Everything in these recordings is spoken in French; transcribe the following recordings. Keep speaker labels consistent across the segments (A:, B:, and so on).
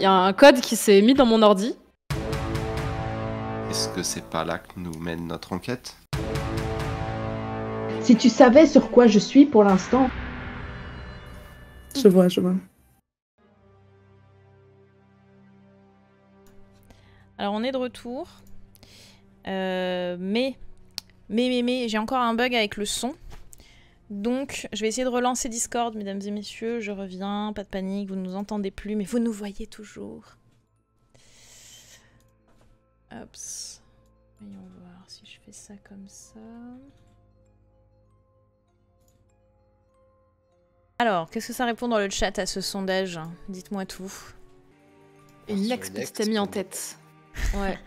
A: Il y a un code qui s'est mis dans mon ordi.
B: Est-ce que c'est pas là que nous mène notre enquête?
C: Si tu savais sur quoi je suis pour l'instant.
D: Je vois.
E: Alors on est de retour. Mais j'ai encore un bug avec le son. Donc je vais essayer de relancer Discord, mesdames et messieurs. Je reviens, pas de panique, vous ne nous entendez plus, mais vous nous voyez toujours. Hop. Voyons voir si je fais ça comme ça. Alors, qu'est-ce que ça répond dans le chat à ce sondage? Dites-moi tout.
A: Une ex-petite amie en tête. Ouais.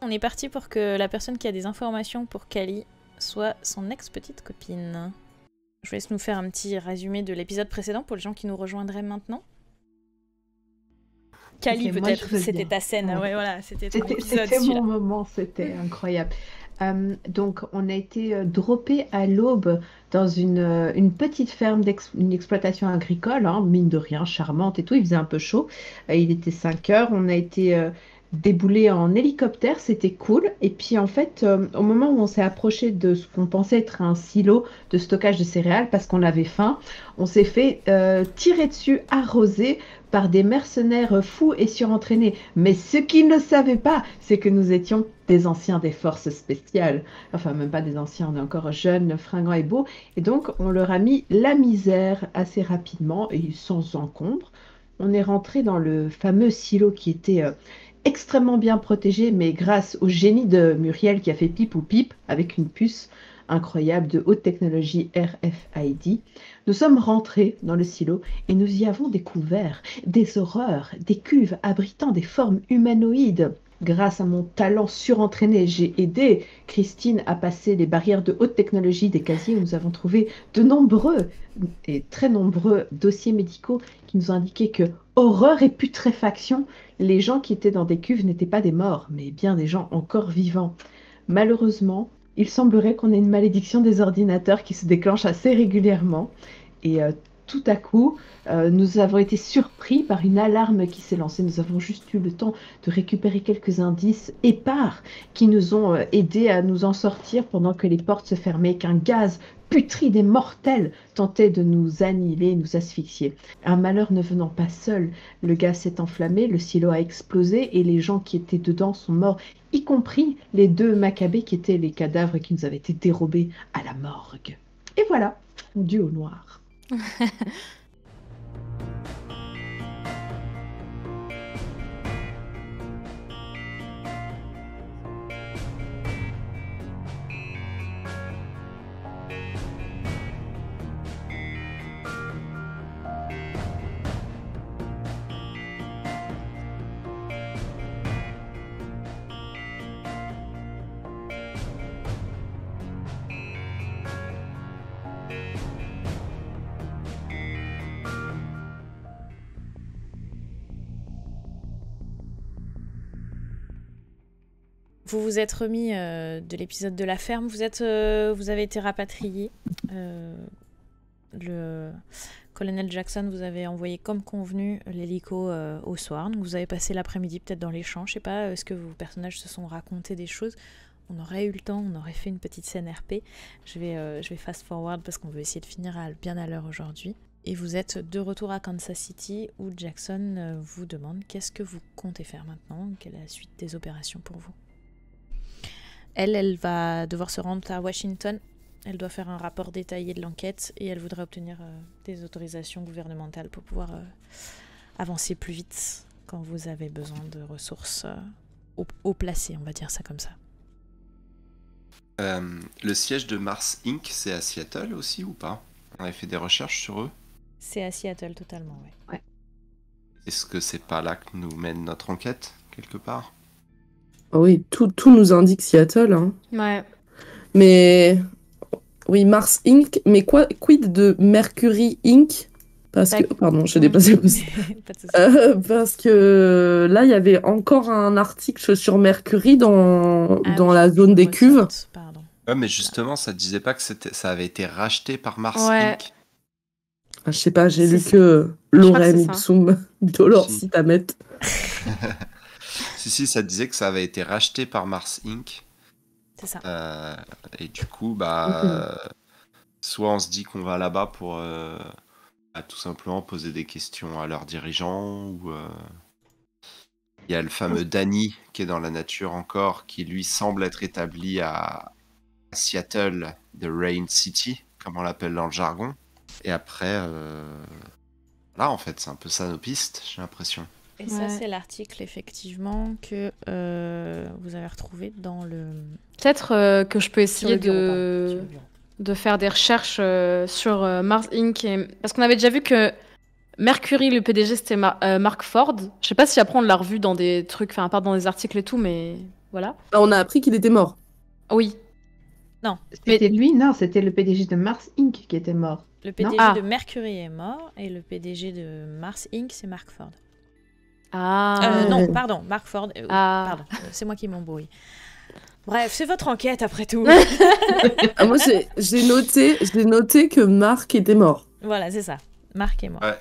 E: On est parti pour que la personne qui a des informations pour Kali soit son ex-petite copine. Je vous laisse nous faire un petit résumé de l'épisode précédent pour les gens qui nous rejoindraient maintenant. Kali,
C: Okay,
E: peut-être, c'était ta scène. Ouais, voilà, c'était ton épisode.
C: C'était mon moment, c'était incroyable. Donc, on a été droppé à l'aube dans une petite ferme, une exploitation agricole, hein, mine de rien, charmante et tout. Il faisait un peu chaud. Il était 5 heures. On a été déboulé en hélicoptère, c'était cool. Et puis, en fait, au moment où on s'est approché de ce qu'on pensait être un silo de stockage de céréales, parce qu'on avait faim, on s'est fait tirer dessus, arroser par des mercenaires fous et surentraînés. Mais ce qu'ils ne savaient pas, c'est que nous étions des anciens des forces spéciales. Enfin, même pas des anciens, on est encore jeunes, fringants et beaux. Et donc, on leur a mis la misère assez rapidement et sans encombre. On est rentré dans le fameux silo qui était extrêmement bien protégé, mais grâce au génie de Muriel qui a fait pipe ou pipe avec une puce incroyable de haute technologie RFID. Nous sommes rentrés dans le silo et nous y avons découvert des horreurs, des cuves abritant des formes humanoïdes. Grâce à mon talent surentraîné, j'ai aidé Christine à passer les barrières de haute technologie des casiers où nous avons trouvé de nombreux et très nombreux dossiers médicaux qui nous indiquaient que horreur et putréfaction, les gens qui étaient dans des cuves n'étaient pas des morts, mais bien des gens encore vivants. Malheureusement, il semblerait qu'on ait une malédiction des ordinateurs qui se déclenche assez régulièrement. Et tout à coup, nous avons été surpris par une alarme qui s'est lancée. Nous avons juste eu le temps de récupérer quelques indices épars qui nous ont aidés à nous en sortir pendant que les portes se fermaient, qu'un gaz putride et mortel tentait de nous annihiler, nous asphyxier. Un malheur ne venant pas seul, le gaz s'est enflammé, le silo a explosé et les gens qui étaient dedans sont morts, y compris les 2 Maccabées qui étaient les cadavres qui nous avaient été dérobés à la morgue. Et voilà, Dieu au noir.
E: Vous vous êtes remis de l'épisode de la ferme, vous avez été rapatrié. Le colonel Jackson vous avait envoyé comme convenu l'hélico au soir. Donc vous avez passé l'après-midi peut-être dans les champs, je sais pas, est-ce que vos personnages se sont racontés des choses? On aurait eu le temps, on aurait fait une petite scène RP. Je vais fast forward parce qu'on veut essayer de finir bien à l'heure aujourd'hui. Et vous êtes de retour à Kansas City où Jackson vous demande qu'est-ce que vous comptez faire maintenant, quelle est la suite des opérations pour vous. Elle va devoir se rendre à Washington. Elle doit faire un rapport détaillé de l'enquête et elle voudrait obtenir des autorisations gouvernementales pour pouvoir avancer plus vite quand vous avez besoin de ressources haut placées, on va dire ça comme ça.
B: Le siège de Mars Inc., c'est à Seattle aussi ou pas? On avait fait des recherches sur eux.
E: C'est à Seattle totalement, oui.
C: Ouais.
B: Est-ce que c'est pas là que nous mène notre enquête, quelque part?
D: Oui, tout nous indique Seattle. Hein.
A: Ouais.
D: Mais oui, Mars Inc. Mais quid de Mercury Inc. Parce que... Pardon, j'ai déplacé le souci. Parce que là, il y avait encore un article sur Mercury dans la zone des cuves.
E: Pardon.
B: Ouais, mais justement, ça disait pas que ça avait été racheté par Mars
A: Ouais.
B: Inc.
D: Je sais pas, j'ai lu
A: C'est-
D: que
A: crois que
D: Lorem
A: c'est ça.
D: Ipsum Dolor
B: Si.
D: Citamet.
B: Si, ça disait que ça avait été racheté par Mars Inc.
E: C'est ça.
B: Et du coup,
C: Ok.
B: soit on se dit qu'on va là-bas pour tout simplement poser des questions à leurs dirigeants, ou il y a le fameux Danny qui est dans la nature encore, qui lui semble être établi à Seattle, The Rain City, comme on l'appelle dans le jargon. Et après, là en fait, c'est un peu ça nos pistes, j'ai l'impression.
E: Et ça,
A: Ouais.
E: c'est l'article, effectivement, que vous avez retrouvé dans le...
A: Peut-être que je peux
E: sur
A: essayer
E: le bureau, pardon. Sur
A: de...
E: le bureau.
A: de faire des recherches sur Mars Inc. Parce qu'on avait déjà vu que Mercury, le PDG, c'était Mark Ford. Je sais pas si après on l'a revu dans des trucs, enfin, à part dans des articles et tout, mais voilà.
D: Bah, on a appris qu'il était mort.
A: Oui.
C: C'était lui? Non, c'était le PDG de Mars Inc. qui était mort.
E: Le PDG
A: Ah.
E: de Mercury est mort et le PDG de Mars Inc. c'est Mark Ford.
A: Ah.
E: Non, pardon, Mark Ford.
A: Ah.
E: Pardon, c'est moi qui m'embrouille. Bref, c'est votre enquête après tout.
D: Ah, moi, j'ai noté que Marc était mort.
E: Voilà, c'est ça. Mark est mort.
B: Ouais.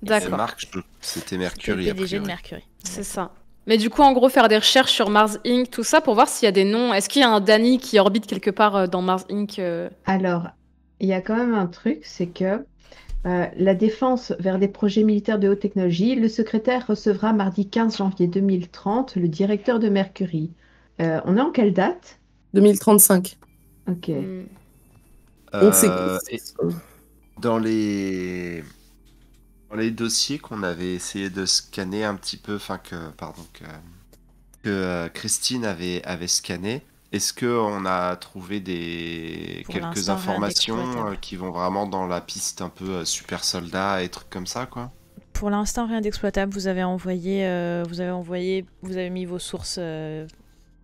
B: Et
A: D'accord.
B: Marc, c'était
E: C'était
B: Mercury.
E: le
B: a
E: PDG de
B: priori.
E: Mercury.
A: C'est ça. Mais du coup, en gros, faire des recherches sur Mars Inc., tout ça, pour voir s'il y a des noms. Est-ce qu'il y a un Danny qui orbite quelque part dans Mars Inc.
C: Alors, il y a quand même un truc, c'est que la défense vers des projets militaires de haute technologie, le secrétaire recevra mardi 15 janvier 2030 le directeur de Mercury. On est en quelle date?
D: 2035.
C: Ok.
D: On sait
B: Et dans les dossiers qu'on avait essayé de scanner un petit peu, enfin que Christine avait scanné, est-ce qu'on a trouvé
E: Pour
B: quelques
E: l'instant, rien
B: informations
E: d'exploitable.
B: qui vont vraiment dans la piste un peu super soldat et trucs comme ça, quoi?
E: Pour l'instant, rien d'exploitable. Vous avez mis vos sources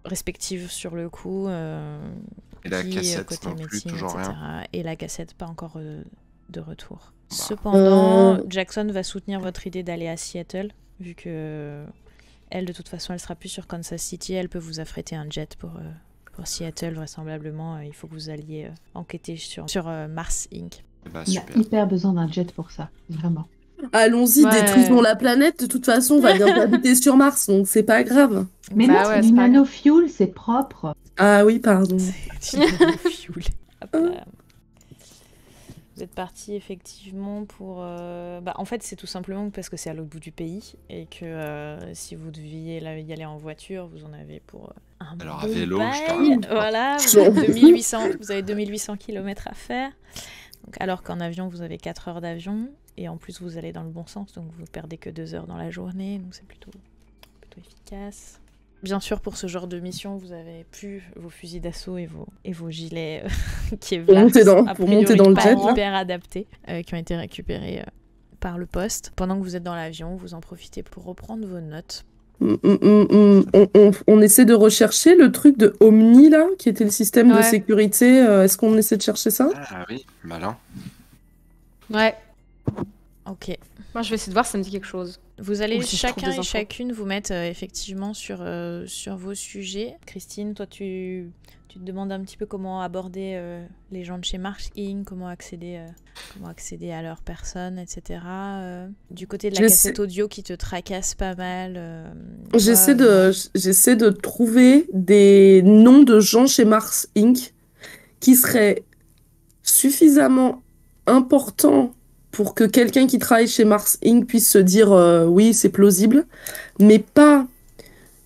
E: respectives sur le coup.
B: Et la
E: Guy,
B: cassette
E: côté
B: non plus,
E: médecine,
B: toujours
E: etc.
B: rien.
E: Et la cassette, pas encore de retour.
B: Bah.
E: Cependant, Jackson va soutenir votre idée d'aller à Seattle, vu que elle, de toute façon, elle sera plus sur Kansas City. Elle peut vous affréter un jet pour Seattle, vraisemblablement. Il faut que vous alliez enquêter sur Mars Inc.
B: Eh ben,
C: On a
B: super.
C: hyper besoin d'un jet pour ça, vraiment.
D: Allons-y,
A: Ouais.
D: détruisons la planète. De toute façon, on va bientôt habiter sur Mars, donc c'est pas grave.
C: Mais
A: Bah
C: non,
A: ouais,
C: c'est du
A: c'est pas grave.
C: nano-fuel, c'est propre.
D: Ah oui, pardon.
E: C'est du fuel. Hop là. Vous êtes parti effectivement pour... en fait, c'est tout simplement parce que c'est à l'autre bout du pays et que si vous deviez y aller en voiture, vous en avez pour un
B: Alors,
E: bon
B: à vélo, je
E: bail.
B: t'arrête.
E: Voilà, vous avez 2800 km à faire. Donc, alors qu'en avion, vous avez 4 heures d'avion. Et en plus, vous allez dans le bon sens, donc vous perdez que 2 heures dans la journée. Donc c'est plutôt efficace. Bien sûr, pour ce genre de mission, vous avez plus vos fusils d'assaut et vos gilets qui est
D: Pour monter dans-
E: a
D: pour
E: priori
D: monter dans le
E: pas
D: jet, là.
E: hyper adaptés, qui ont été récupérés par le poste. Pendant que vous êtes dans l'avion, vous en profitez pour reprendre vos notes.
D: On essaie de rechercher le truc de Omni, là, qui était le système de
A: Ouais.
D: sécurité. Est-ce qu'on essaie de chercher ça?
B: Ah oui, malin.
A: Ouais.
E: Ok.
A: Moi, je vais essayer de voir si ça me dit quelque chose.
E: Vous allez
A: Ou si je trouve
E: chacun
A: des
E: et
A: infos.
E: chacune vous mettre effectivement sur vos sujets. Christine, toi, tu te demandes un petit peu comment aborder les gens de chez Mars Inc., comment accéder à leur personne, etc. Du côté de la
D: J'essaie-
E: cassette audio qui te tracasse pas mal.
D: J'essaie
E: toi,
D: de trouver des noms de gens chez Mars Inc. qui seraient suffisamment importants pour que quelqu'un qui travaille chez Mars Inc. puisse se dire oui, c'est plausible, mais pas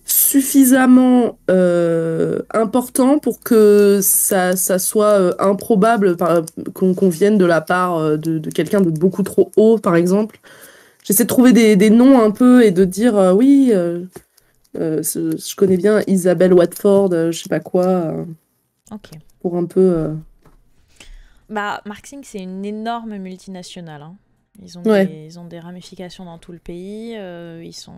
D: suffisamment important pour que ça soit improbable qu'on vienne de la part de quelqu'un de beaucoup trop haut, par exemple. J'essaie de trouver des noms un peu et de dire oui, je connais bien Isabelle Watford, je sais pas quoi,
E: Ok.
D: pour un peu...
E: Mars Inc., c'est une énorme multinationale. Hein. Ils ont,
D: Ouais.
E: ils ont des ramifications dans tout le pays. Ils sont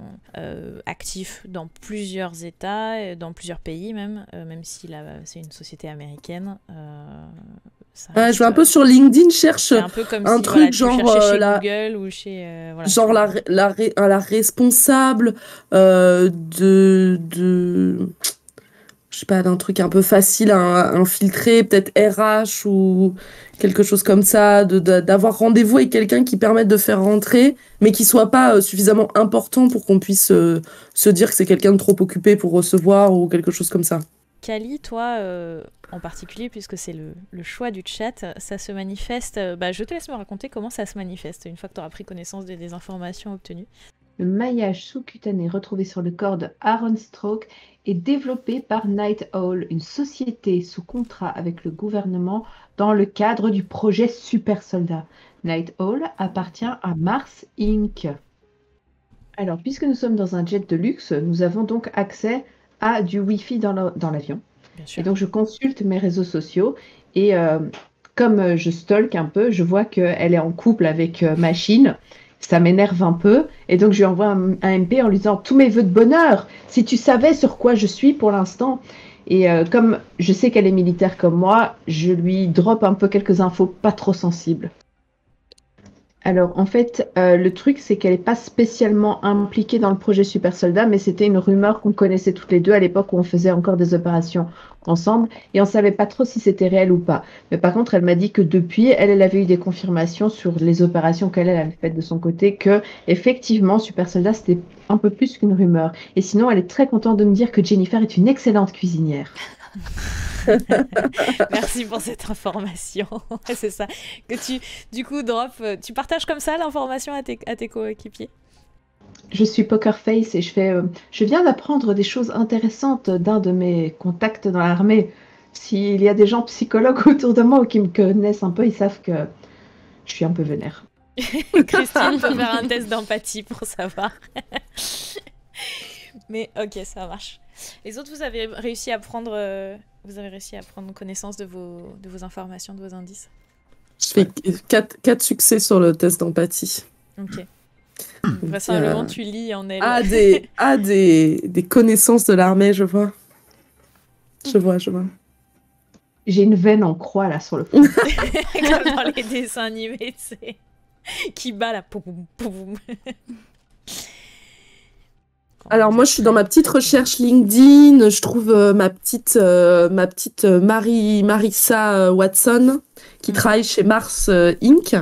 E: actifs dans plusieurs États, dans plusieurs pays même, même si c'est une société américaine. Ça
D: Ouais,
E: reste,
D: je vais un peu sur LinkedIn, cherche
E: c'est un peu comme
D: un
E: si
D: truc
E: tu
D: genre,
E: cherchais chez
D: la-
E: Google ou chez... voilà,
D: genre la responsable de je sais pas, d'un truc un peu facile à infiltrer, peut-être RH ou quelque chose comme ça, d'avoir rendez-vous avec quelqu'un qui permette de faire rentrer, mais qui soit pas suffisamment important pour qu'on puisse se dire que c'est quelqu'un de trop occupé pour recevoir ou quelque chose comme ça.
E: Kali, toi, en particulier, puisque c'est le choix du chat, ça se manifeste... je te laisse me raconter comment ça se manifeste, une fois que tu auras pris connaissance des informations obtenues.
C: Le maillage sous-cutané retrouvé sur le corps de Aaron Stroke est développé par Night Owl, une société sous contrat avec le gouvernement dans le cadre du projet Super Soldat. Night Owl appartient à Mars Inc. Alors, puisque nous sommes dans un jet de luxe, nous avons donc accès à du Wi-Fi dans l'avion.
E: Bien sûr.
C: Et donc, je consulte mes réseaux sociaux et comme je stalk un peu, je vois qu'elle est en couple avec Machine. Ça m'énerve un peu. Et donc, je lui envoie un MP en lui disant « Tous mes vœux de bonheur, si tu savais sur quoi je suis pour l'instant. » Et comme je sais qu'elle est militaire comme moi, je lui drop un peu quelques infos pas trop sensibles. Alors, en fait, le truc, c'est qu'elle n'est pas spécialement impliquée dans le projet Super Soldat, mais c'était une rumeur qu'on connaissait toutes les deux à l'époque où on faisait encore des opérations ensemble, et on ne savait pas trop si c'était réel ou pas. Mais par contre, elle m'a dit que depuis, elle avait eu des confirmations sur les opérations qu'elle avait faites de son côté, que effectivement, Super Soldat, c'était un peu plus qu'une rumeur. Et sinon, elle est très contente de me dire que Jennifer est une excellente cuisinière.
E: Merci pour cette information. C'est ça. Que du coup, Drop, tu partages comme ça l'information à tes coéquipiers?
C: Je suis Poker Face et je viens d'apprendre des choses intéressantes d'un de mes contacts dans l'armée. S'il y a des gens psychologues autour de moi ou qui me connaissent un peu, ils savent que je suis un peu vénère.
E: Christine peut faire un test d'empathie pour savoir. Mais ok, ça marche. Les autres, vous avez réussi à prendre connaissance de vos informations, de vos indices?
D: Je fais 4 succès sur le test d'empathie.
E: Ok. Vraisemblablement, tu lis en elle.
D: Des connaissances de l'armée, je vois. Je vois.
C: J'ai une veine en croix là sur le front.
E: Comme dans les dessins animés, tu sais. Qui bat la poum poum.
D: Alors moi, je suis dans ma petite recherche LinkedIn. Je trouve ma petite Marissa Watson qui travaille chez Mars Inc.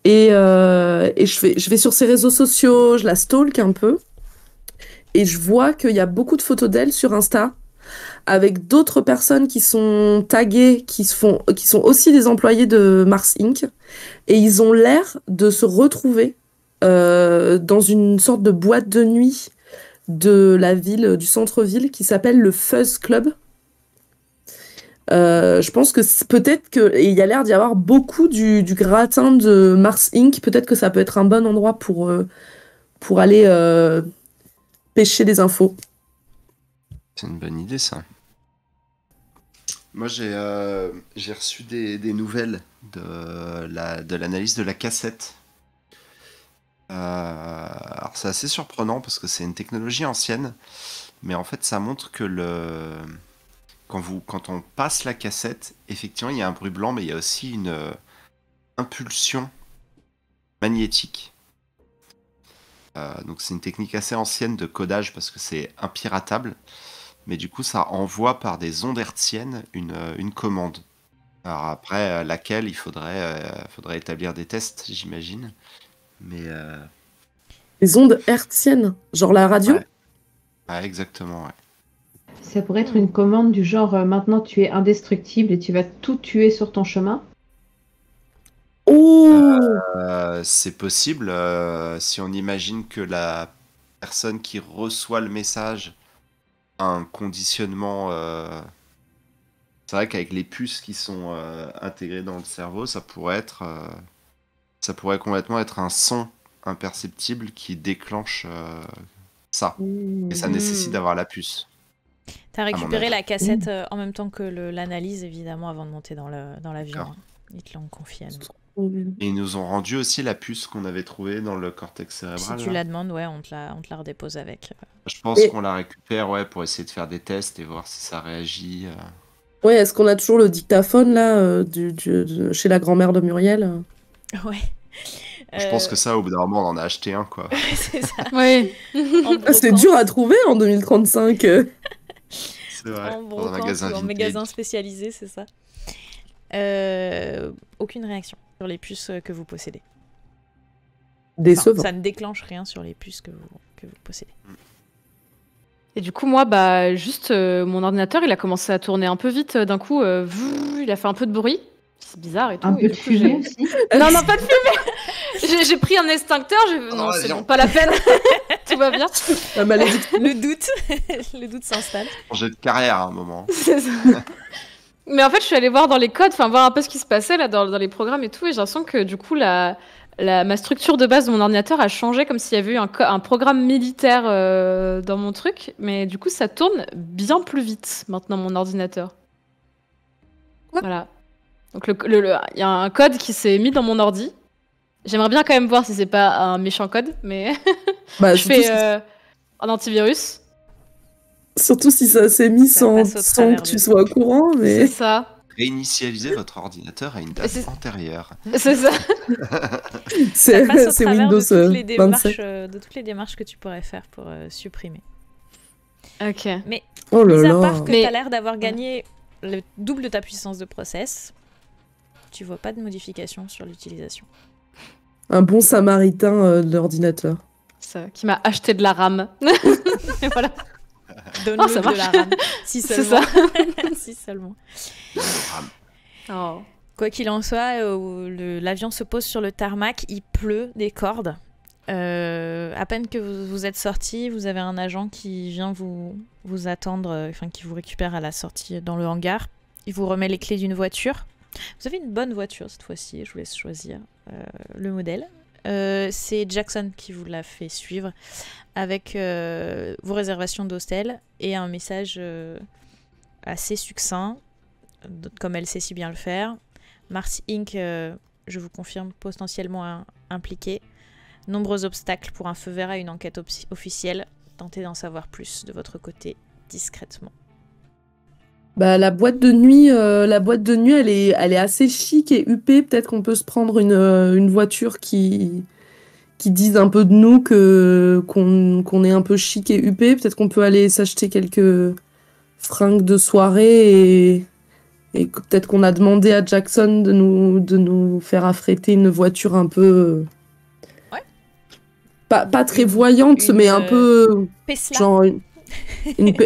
D: Et je vais sur ses réseaux sociaux, je la stalk un peu. Et je vois qu'il y a beaucoup de photos d'elle sur Insta avec d'autres personnes qui sont taguées, qui sont aussi des employés de Mars Inc. Et ils ont l'air de se retrouver dans une sorte de boîte de nuit de la ville, du centre-ville, qui s'appelle le Fuzz Club. Je pense que peut-être que... Et il y a l'air d'y avoir beaucoup du gratin de Mars Inc. Peut-être que ça peut être un bon endroit pour aller pêcher des infos.
B: C'est une bonne idée, ça. Moi, j'ai reçu des nouvelles de l'analyse de la cassette. Alors c'est assez surprenant parce que c'est une technologie ancienne, mais en fait ça montre que quand on passe la cassette, effectivement il y a un bruit blanc, mais il y a aussi une impulsion magnétique. Donc c'est une technique assez ancienne de codage parce que c'est impiratable, mais du coup ça envoie par des ondes hertziennes une commande. Alors après laquelle il faudrait établir des tests, j'imagine. Mais
D: les ondes hertziennes, genre la radio?
B: Ouais, exactement, ouais.
C: Ça pourrait être une commande du genre maintenant tu es indestructible et tu vas tout tuer sur ton chemin.
D: Oh,
B: c'est possible si on imagine que la personne qui reçoit le message a un conditionnement. C'est vrai qu'avec les puces qui sont intégrées dans le cerveau, ça pourrait complètement être un son imperceptible qui déclenche ça. Et ça nécessite d'avoir la puce.
E: T'as récupéré la cassette en même temps que l'analyse, évidemment, avant de monter dans l'avion. Hein. Ils te l'ont confié à nous.
B: Et ils nous ont rendu aussi la puce qu'on avait trouvée dans le cortex cérébral.
E: Si tu la demandes, ouais, on te la redépose avec.
B: Je pense qu'on la récupère pour essayer de faire des tests et voir si ça réagit.
D: Ouais, est-ce qu'on a toujours le dictaphone là chez la grand-mère de Muriel?
E: Ouais.
B: Je pense que ça, au bout d'un moment, on en a acheté un, quoi.
E: C'est ça.
A: Ouais.
D: C'est dur à trouver en 2035.
B: C'est vrai,
E: En
B: dans un
E: brocante
B: magasin
E: ou en
B: vintage.
E: magasin spécialisé, c'est ça. Aucune réaction sur les puces que vous possédez. Enfin,
D: Décevant.
E: ça ne déclenche rien sur les puces que vous possédez.
A: Et du coup, moi, bah, juste mon ordinateur, il a commencé à tourner un peu vite d'un coup. Il a fait un peu de bruit. C'est bizarre et tout.
C: Un
A: et
C: peu
A: du
C: de
A: coup,
C: fumée aussi.
A: Non, non, pas de fumée. J'ai pris un extincteur. Non, c'est bon, pas la peine. Tout va bien.
D: La malédiction.
E: Le doute, le doute s'installe.
B: Changer de carrière à un moment.
A: C'est ça. Mais en fait, je suis allée voir dans les codes, enfin voir un peu ce qui se passait là dans les programmes et tout, et j'ai l'impression que du coup ma structure de base de mon ordinateur a changé, comme s'il y avait eu un programme militaire dans mon truc, mais du coup ça tourne bien plus vite maintenant mon ordinateur.
D: Quoi ?
A: Voilà. Donc il y a un code qui s'est mis dans mon ordi. J'aimerais bien quand même voir si c'est pas un méchant code, mais
D: Bah,
A: je fais un antivirus.
D: surtout si ça s'est mis
E: Ça
D: sans
E: passe au travers
D: que tu
E: de
D: sois au courant,
A: C'est
D: mais
A: ça.
B: Réinitialiser votre ordinateur à une date
A: C'est-
B: antérieure.
A: C'est ça.
E: Ça passe au
D: c'est
E: travers
D: Windows
E: de toutes les démarches,
D: 27.
E: de toutes les démarches que tu pourrais faire pour supprimer.
A: Ok.
E: Mais
D: Oh là
E: mis à
D: là.
E: part que
A: Mais-
E: tu as l'air d'avoir gagné le double de ta puissance de process, tu vois pas de modification sur l'utilisation.
D: Un bon samaritain de l'ordinateur.
A: Ça, qui m'a acheté de la RAM. Et voilà.
E: Donne-le
A: ça
E: de
A: marche.
E: la RAM. Si
A: C'est
E: seulement.
A: ça.
E: Si seulement.
A: Oh.
E: Quoi qu'il en soit, l'avion se pose sur le tarmac, il pleut des cordes. À peine que vous êtes sorti, vous avez un agent qui vient vous attendre, enfin qui vous récupère à la sortie dans le hangar. Il vous remet les clés d'une voiture. Vous avez une bonne voiture cette fois-ci, je vous laisse choisir le modèle. C'est Jackson qui vous l'a fait suivre avec vos réservations d'hostel et un message assez succinct, comme elle sait si bien le faire. Mars Inc., je vous confirme, potentiellement impliqué. Nombreux obstacles pour un feu vert à une enquête officielle. Tentez d'en savoir plus de votre côté, discrètement.
D: Bah, la boîte de nuit, elle est assez chic et huppée. Peut-être qu'on peut se prendre une voiture qui dise un peu de nous qu'on est un peu chic et huppé. Peut-être qu'on peut aller s'acheter quelques fringues de soirée et peut-être qu'on a demandé à Jackson de nous faire affréter une voiture un peu
E: Ouais.
D: pas très voyante, mais un peu
E: Pesla.
D: genre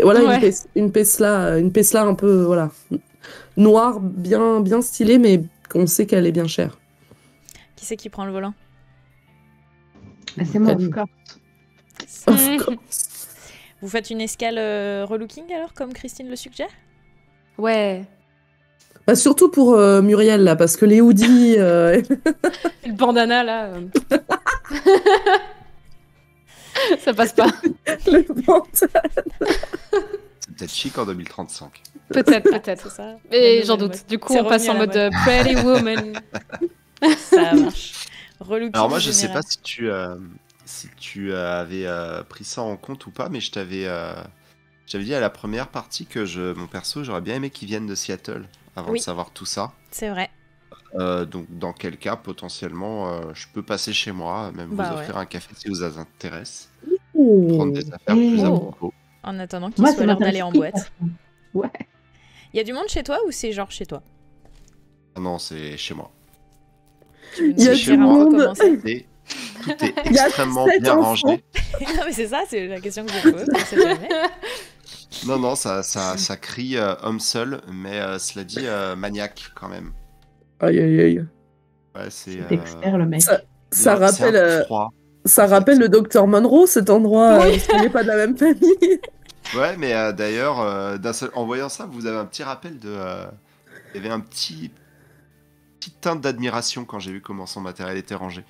D: voilà,
A: Ouais.
D: une Pesla un peu voilà, noire, bien stylée, mais qu'on sait qu'elle est bien chère.
E: Qui c'est qui prend le volant?
C: Ah, c'est moi, of course.
D: Of course.
E: Vous faites une escale relooking alors, comme Christine le suggère?
A: Ouais.
D: Bah, surtout pour Muriel là, parce que les hoodies
A: Le bandana là. Ça passe pas.
D: le pantalon.
B: C'est peut-être chic en 2035.
A: Peut-être.
E: C'est ça.
A: Mais
E: La
A: j'en
E: nouvelle
A: doute.
E: mode.
A: Du coup,
E: C'est
A: on passe en
E: revenu à la
A: mode Pretty Woman.
E: Ça marche. Relooking
B: Alors moi, je sais
E: général.
B: pas si tu avais pris ça en compte ou pas, mais j'avais dit à la première partie que mon perso, j'aurais bien aimé qu'il vienne de Seattle avant
E: Oui.
B: de savoir tout ça.
E: C'est vrai.
B: Donc dans quel cas, potentiellement, je peux passer chez moi, même
E: Bah
B: vous
E: ouais.
B: offrir un café si vous intéresse.
D: Oh.
B: Prendre des affaires plus à
A: Oh.
B: propos.
E: En attendant qu'il
C: Moi,
E: soit
C: ça
E: l'heure
C: m'intéresse
E: d'aller en
C: hyper.
E: boîte.
C: Ouais.
E: Il y a du monde chez toi ou c'est genre chez toi?
B: Ah non, c'est chez moi.
E: Tu veux
D: Il y a
E: nous
B: du
E: dire un peu
D: monde.
E: comment c'est?
B: Et tout est
D: Il y a
B: extrêmement
D: 7
B: bien
D: enfants.
B: rangé.
E: Non mais c'est ça, c'est la question que je pose. On sait jamais.
B: Non, ça crie homme seul, mais cela dit maniaque quand même.
D: Aïe aïe aïe.
B: Ouais, c'est
C: C'est expert, le mec.
D: Ça
B: c'est un
D: rappelle
B: peu froid.
D: ça rappelle le docteur Monroe, cet endroit.
A: Oui.
D: Parce qu'on n'est pas de la même famille.
B: Ouais, mais d'ailleurs, en voyant ça, vous avez un petit rappel de. Il y avait un petite teinte d'admiration quand j'ai vu comment son matériel était rangé.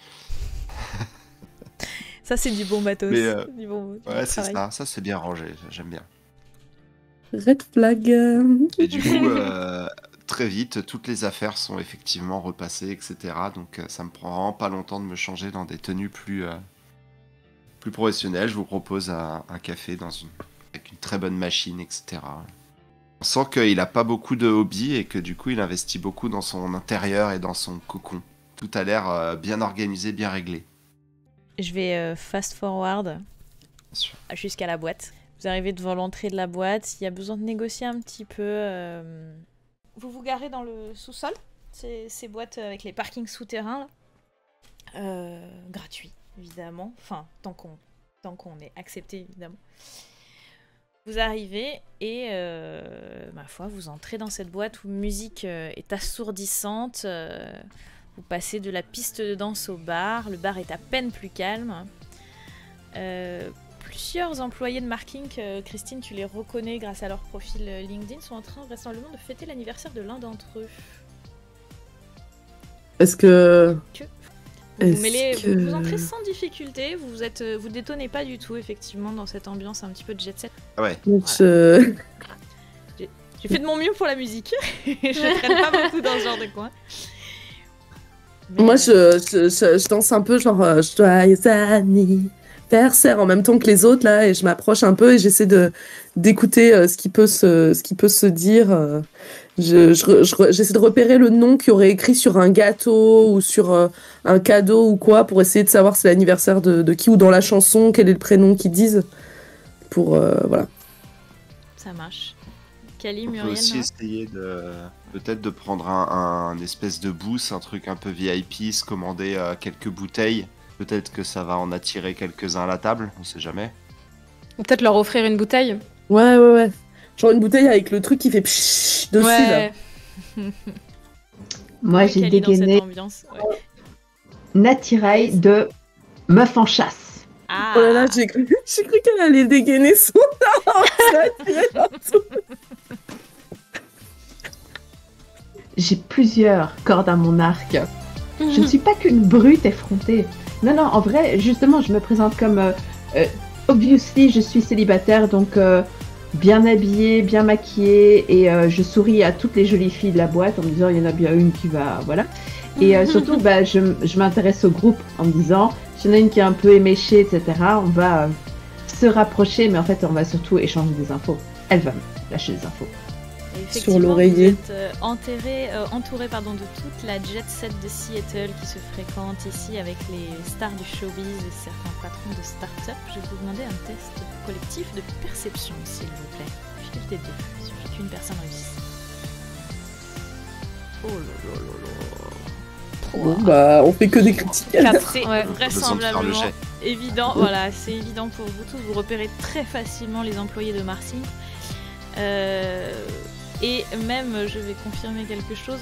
E: Ça c'est du bon matos.
B: Mais,
E: Du bon
B: Ouais, c'est
E: travail.
B: ça c'est bien rangé, j'aime bien.
D: Red flag.
B: Et du coup, très vite, toutes les affaires sont effectivement repassées, etc. Donc ça me prend vraiment pas longtemps de me changer dans des tenues plus professionnelles. Je vous propose un café avec une très bonne machine, etc. On sent qu'il a pas beaucoup de hobbies et que du coup il investit beaucoup dans son intérieur et dans son cocon. Tout a l'air bien organisé, bien réglé.
E: Je vais fast forward
B: Bien sûr.
E: jusqu'à la boîte. Vous arrivez devant l'entrée de la boîte. Il y a besoin de négocier un petit peu. Vous vous garez dans le sous-sol. Ces boîtes avec les parkings souterrains. Gratuit, évidemment. Enfin, tant qu'on est accepté, évidemment. Vous arrivez et, ma foi, vous entrez dans cette boîte où la musique est assourdissante. Vous passez de la piste de danse au bar. Le bar est à peine plus calme. Plusieurs employés de Marking, Christine, tu les reconnais grâce à leur profil LinkedIn, sont en train vraisemblablement de fêter l'anniversaire de l'un d'entre eux.
D: Est-ce que...
E: Vous entrez sans difficulté, vous détonnez pas du tout, effectivement, dans cette ambiance un petit peu de jet set.
B: Ah ouais.
E: Voilà. J'ai fait de mon mieux pour la musique. Je traîne pas beaucoup dans ce genre de coin. Mais
D: moi, je danse un peu, genre, joyeux anniversaire en même temps que les autres, là, et je m'approche un peu et j'essaie d'écouter ce qui peut se dire. J'essaie de repérer le nom qu'il y aurait écrit sur un gâteau ou sur un cadeau ou quoi, pour essayer de savoir c'est l'anniversaire de qui, ou dans la chanson, quel est le prénom qu'ils disent. Pour, voilà.
E: Ça marche. Kali,
B: On
E: Muriel,
B: peut aussi essayer peut-être de prendre un espèce de boost, un truc un peu VIP, se commander quelques bouteilles. Peut-être que ça va en attirer quelques-uns à la table, on sait jamais.
A: Ou peut-être leur offrir une bouteille.
D: Ouais. Genre une bouteille avec le truc qui fait pshhh dessus, là.
C: Moi, j'ai dégainé Natirail de Meuf en chasse.
E: Ah.
D: Oh là là, j'ai cru qu'elle allait dégainer son arme.
C: J'ai plusieurs cordes à mon arc. Je ne suis pas qu'une brute effrontée. Non, en vrai, justement, je me présente comme... obviously, je suis célibataire, donc bien habillée, bien maquillée, et je souris à toutes les jolies filles de la boîte en me disant, il y en a bien une qui va... Voilà. Et surtout, je m'intéresse au groupe en me disant, s'il y en a une qui est un peu éméchée, etc., on va se rapprocher, mais en fait, on va surtout échanger des infos. Elle va me lâcher des infos.
E: Sur
D: l'oreiller.
E: Vous êtes entouré de toute la jet set de Seattle qui se fréquente ici avec les stars du showbiz et certains patrons de start-up. Je vais vous demander un test collectif de perception, s'il vous plaît. Difficulté 2. Il suffit qu'une personne réussisse. Oh là là là là.
D: Bon, bah, on fait que des critiques.
E: C'est vraisemblablement évident. Voilà, c'est évident pour vous tous. Vous repérez très facilement les employés de Marcy. Et même, je vais confirmer quelque chose,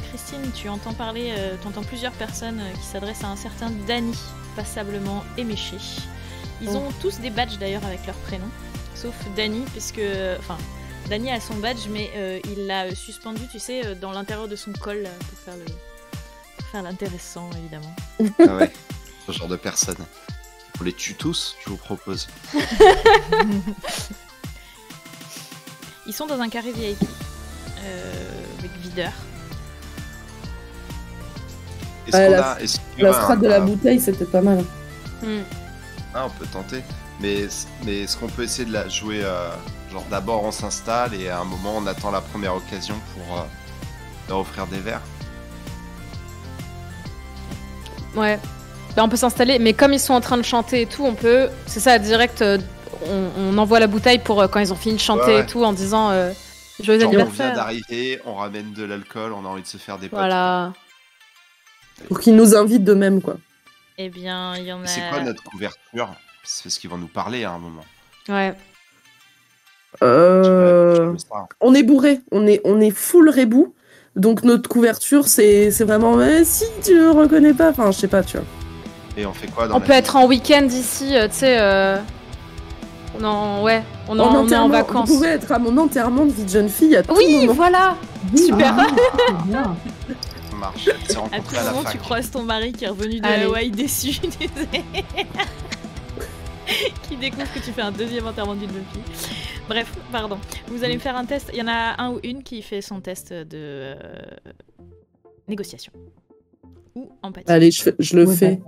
E: Christine, tu entends parler, t'entends plusieurs personnes qui s'adressent à un certain Danny, passablement éméché. Ils ont tous des badges d'ailleurs avec leur prénom, sauf Danny, puisque, enfin, Danny a son badge, mais il l'a suspendu, tu sais, dans l'intérieur de son col pour faire l'intéressant, évidemment.
B: Ah ouais, ce genre de personnes. On les tue tous, je vous propose.
E: Ils sont dans un carré VIP, avec videur.
D: La strat de la bouteille, c'était pas mal.
B: Ah, on peut tenter. Mais est-ce qu'on peut essayer de la jouer genre d'abord on s'installe et à un moment on attend la première occasion pour leur offrir des verres?
A: Ouais. Là, on peut s'installer, mais comme ils sont en train de chanter et tout, on peut... C'est ça, direct... On envoie la bouteille pour quand ils ont fini de chanter et tout en disant joyeux anniversaire.
B: On vient d'arriver, on ramène de l'alcool, on a envie de se faire des potes.
A: Voilà.
D: Pour qu'ils nous invitent de même, quoi.
E: Eh bien, il y en a...
B: C'est quoi notre couverture? C'est parce qu'ils vont nous parler à un moment.
A: Ouais.
D: On est bourré, on est full rebou. Donc notre couverture, c'est vraiment si tu ne reconnais pas, enfin je sais pas, tu vois.
B: Et on fait quoi dans
A: On peut être en week-end ici, tu sais... Non, ouais, on est en vacances.
D: Vous pouvez être à mon enterrement de vie de jeune fille à tout moment.
A: Oui, voilà. Super.
B: Ça marche.
E: À tout moment, tu croises ton mari qui est revenu de Hawaï déçu, qui découvre que tu fais un deuxième enterrement d'une jeune fille. Bref, pardon. Vous allez me faire un test. Il y en a un ou une qui fait son test de négociation. Ou empathie.
D: Allez, je le fais.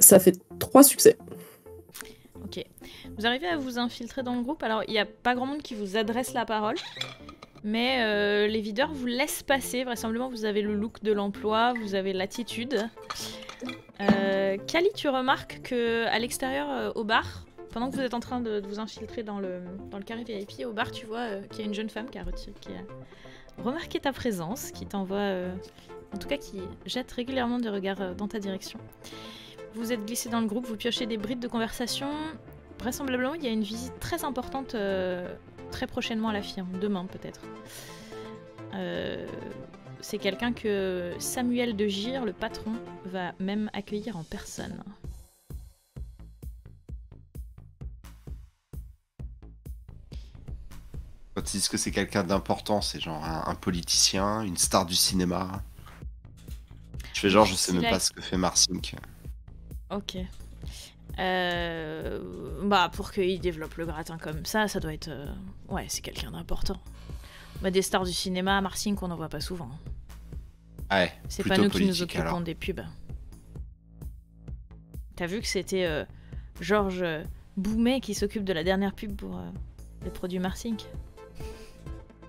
D: Ça fait 3 succès.
E: Ok. Vous arrivez à vous infiltrer dans le groupe. Alors, il n'y a pas grand monde qui vous adresse la parole. Mais les videurs vous laissent passer. Vraisemblablement, vous avez le look de l'emploi, vous avez l'attitude. Kali, tu remarques que à l'extérieur, au bar, pendant que vous êtes en train de vous infiltrer dans le carré VIP, au bar, tu vois qu'il y a une jeune femme qui a remarqué ta présence, qui t'envoie, en tout cas qui jette régulièrement des regards dans ta direction. Vous êtes glissés dans le groupe, vous piochez des brides de conversation. Vraisemblablement, il y a une visite très importante très prochainement à la firme, demain peut-être. C'est quelqu'un que Samuel de Gire, le patron, va même accueillir en personne.
B: Quand ils disent que c'est quelqu'un d'important, c'est genre un politicien, une star du cinéma. Je fais genre, je sais même pas ce que fait Marsink.
E: Ok. Bah, pour qu'il développe le gratin comme ça doit être... Ouais, c'est quelqu'un d'important. Bah, des stars du cinéma, Marsink, on n'en voit pas souvent.
B: Ouais,
E: c'est pas nous qui nous occupons des pubs. T'as vu que c'était Georges Boumet qui s'occupe de la dernière pub pour les produits Marsink?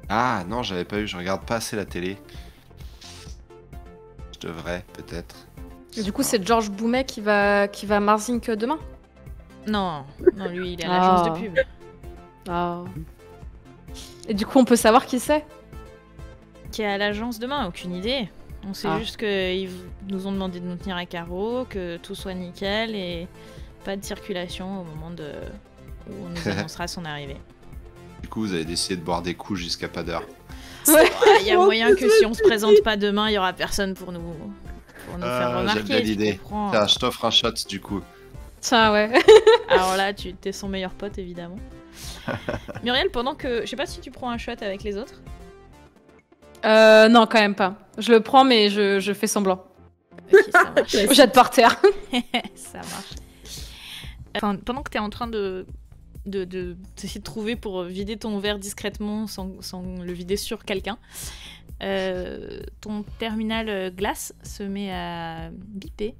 B: Ah non, j'avais pas eu, je regarde pas assez la télé. Je devrais, peut-être.
A: Et du coup, c'est Georges Boumet qui va à Marsink demain?
E: Non, lui, il est à l'agence de pub.
A: Ah. Et du coup, on peut savoir qui c'est?
E: Qui est à l'agence demain? Aucune idée. On sait juste qu'ils nous ont demandé de nous tenir à carreau, que tout soit nickel et pas de circulation au moment où on nous annoncera son arrivée.
B: Du coup, vous avez décidé de boire des coups jusqu'à pas d'heure.
E: Il y a moyen que si on se présente pas demain, il y aura personne pour nous faire remarquer.
B: J'aime bien l'idée. Tiens, je t'offre un shot du coup.
A: Tiens, ouais.
E: Alors là, t'es son meilleur pote, évidemment. Muriel, pendant que... Je sais pas si tu prends un shot avec les autres.
A: Non, quand même pas. Je le prends, mais je fais semblant.
E: Ok, ça marche.
A: Je jette par terre.
E: Ça marche. Pendant que t'es en train d'essayer de trouver pour vider ton verre discrètement sans le vider sur quelqu'un, ton terminal glace se met à biper.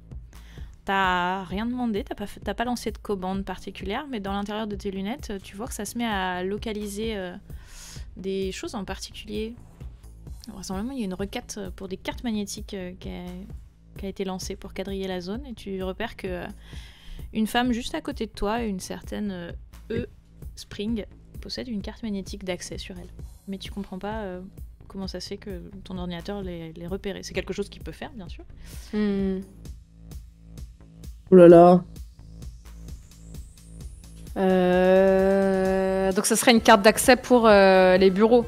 E: T'as rien demandé, t'as pas lancé de commande particulière, mais dans l'intérieur de tes lunettes, tu vois que ça se met à localiser des choses en particulier. Vraisemblablement, il y a une requête pour des cartes magnétiques qui a été lancée pour quadriller la zone, et tu repères que une femme juste à côté de toi, une certaine Spring, possède une carte magnétique d'accès sur elle. Mais tu comprends pas comment ça se fait que ton ordinateur l'ait repéré. C'est quelque chose qu'il peut faire, bien sûr.
D: Oh là là.
A: Donc ça serait une carte d'accès pour les bureaux.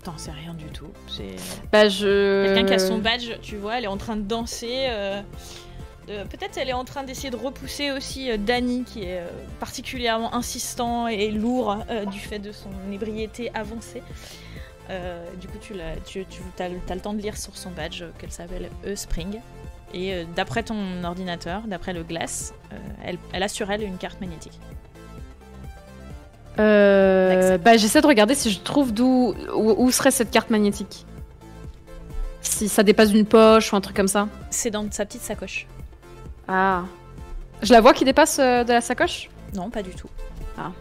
E: T'en sais rien du tout. C'est
A: quelqu'un
E: qui a son badge, tu vois, elle est en train de danser. Peut-être elle est en train d'essayer de repousser aussi Danny, qui est particulièrement insistant et lourd du fait de son ébriété avancée. Du coup, t'as le temps de lire sur son badge qu'elle s'appelle Spring. Et d'après ton ordinateur, d'après le glace, elle a sur elle une carte magnétique.
A: J'essaie de regarder si je trouve où serait cette carte magnétique. Si ça dépasse d'une poche ou un truc comme ça.
E: C'est dans sa petite sacoche.
A: Ah. Je la vois qui dépasse de la sacoche?
E: Non, pas du tout.
A: Ah.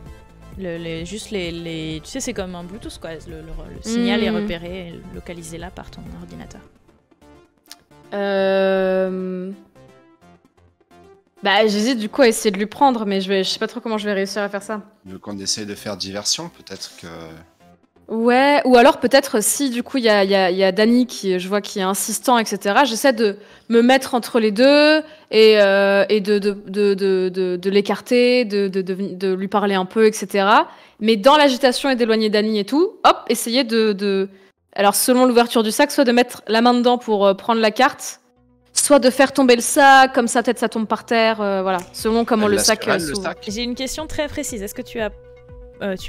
E: Juste les... Tu sais, c'est comme un Bluetooth, quoi. Le signal est repéré et localisé là par ton ordinateur.
A: J'hésite du coup à essayer de lui prendre, mais je sais pas trop comment je vais réussir à faire ça.
B: Tu veux qu'on essaye de faire diversion, peut-être que...
A: Ouais, ou alors peut-être si du coup il y a Danny je vois qui est insistant, etc. J'essaie de me mettre entre les deux et de l'écarter, de lui parler un peu, etc. Mais dans l'agitation et d'éloigner Danny et tout, hop, essayer alors selon l'ouverture du sac, soit de mettre la main dedans pour prendre la carte, soit de faire tomber le sac, comme ça peut-être ça tombe par terre, voilà, selon comment le sac s'ouvre.
E: J'ai une question très précise, est-ce que tu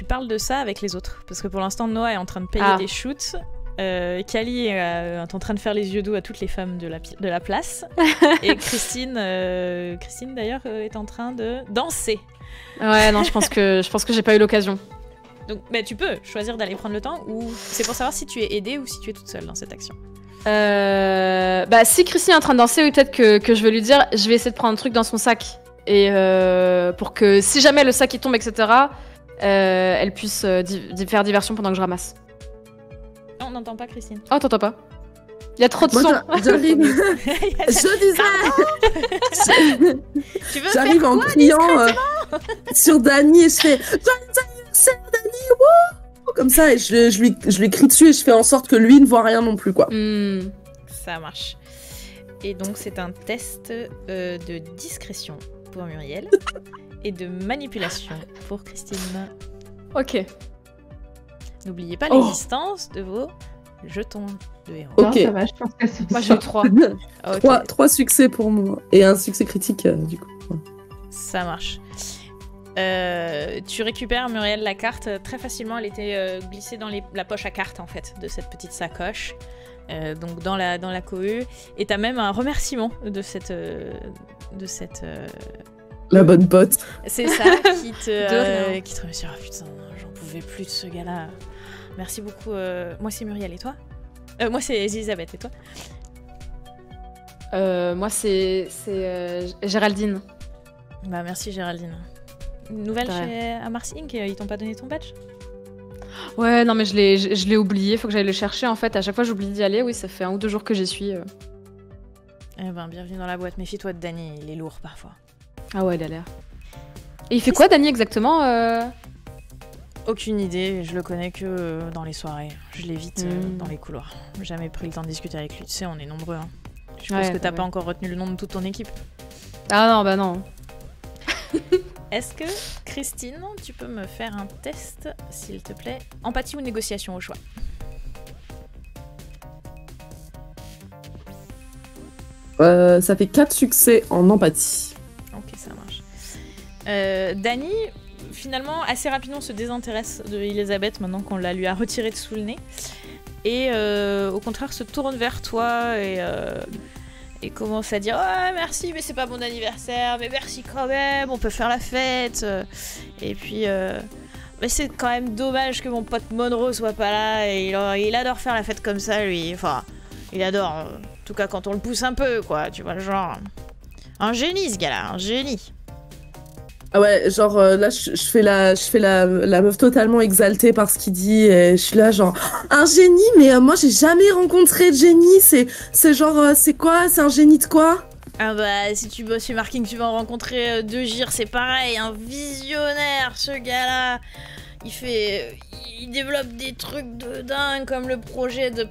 E: parles de ça avec les autres? Parce que pour l'instant, Noah est en train de payer des shoots. Kali est en train de faire les yeux doux à toutes les femmes de la place. Et Christine d'ailleurs, est en train de danser.
A: Ouais, non, je pense que j'ai pas eu l'occasion.
E: Donc, tu peux choisir d'aller prendre le temps, ou c'est pour savoir si tu es aidée ou si tu es toute seule dans cette action.
A: Si Christine est en train de danser, oui, peut-être que je vais lui dire, je vais essayer de prendre un truc dans son sac. Et pour que si jamais le sac il tombe, etc., elle puisse faire diversion pendant que je ramasse.
E: Non, on n'entend pas Christine.
A: Oh, t'entends pas? Il y a trop de
D: Moi,
A: sons.
D: j'arrive. Je disais.
E: Tu veux
D: J'arrive
E: faire
D: en
E: quoi,
D: criant sur Dany et je fais Joyeux anniversaire, Dany, wouh comme ça, et je lui crie dessus et je fais en sorte que lui ne voit rien non plus, quoi.
E: Ça marche. Et donc, c'est un test de discrétion pour Muriel et de manipulation pour Christine.
A: Ok.
E: N'oubliez pas l'existence de vos jetons de héros.
C: Non,
D: Ok.
C: ça va, je pense qu'elle se
A: Moi, j'ai eu 3.
E: Ok,
D: Trois succès pour moi. Et un succès critique, du coup. Ouais.
E: ça marche. Tu récupères, Muriel, la carte très facilement. Elle était glissée dans la poche à cartes, en fait, de cette petite sacoche. Donc dans la cohue. Et t'as même un remerciement de cette
D: La bonne pote.
E: c'est ça qui
A: rien.
E: te remercie. Oh putain, j'en pouvais plus de ce gars-là. Merci beaucoup. Moi c'est Muriel et toi moi c'est Elisabeth et toi
A: Moi, c'est Géraldine.
E: Bah merci Géraldine. Nouvelle
A: De rien.
E: chez Amars Inc. Ils t'ont pas donné ton badge?
A: Ouais, non, mais je l'ai oublié. Faut que j'aille le chercher, en fait. À chaque fois, j'oublie d'y aller. Oui, ça fait 1 ou 2 jours que j'y suis.
E: Eh ben bienvenue dans la boîte. Méfie-toi de Dany, il est lourd parfois.
A: Ah ouais, il a l'air. Et il fait quoi, Dany, exactement
E: Aucune idée, je le connais que dans les soirées. Je l'évite dans les couloirs. Jamais pris le temps de discuter avec lui. Tu sais, on est nombreux. Hein. Je pense que t'as pas encore retenu le nom de toute ton équipe.
A: Ah non, bah non.
E: Est-ce que, Christine, tu peux me faire un test, s'il te plaît? Empathie ou négociation au choix?
D: Ça fait 4 succès en empathie.
E: Ok, ça marche. Dany, finalement, assez rapidement se désintéresse de Elisabeth maintenant qu'on lui a retiré de sous le nez. Et au contraire se tourne vers toi et commence à dire « Oh, merci, mais c'est pas mon anniversaire, mais merci quand même, on peut faire la fête. » Et puis, mais c'est quand même dommage que mon pote Monroe soit pas là. Et il adore faire la fête comme ça, lui. Enfin, il adore, en tout cas quand on le pousse un peu, quoi. Tu vois, genre... Un génie, ce gars-là, un génie.
D: Ah ouais, genre là je fais la meuf totalement exaltée par ce qu'il dit et je suis là genre un génie mais moi j'ai jamais rencontré de génie, c'est genre c'est quoi, c'est un génie de quoi?
E: Ah bah si tu bosses chez Marking tu vas en rencontrer deux gires, c'est pareil, un visionnaire ce gars-là. Il développe des trucs de dingue comme le projet de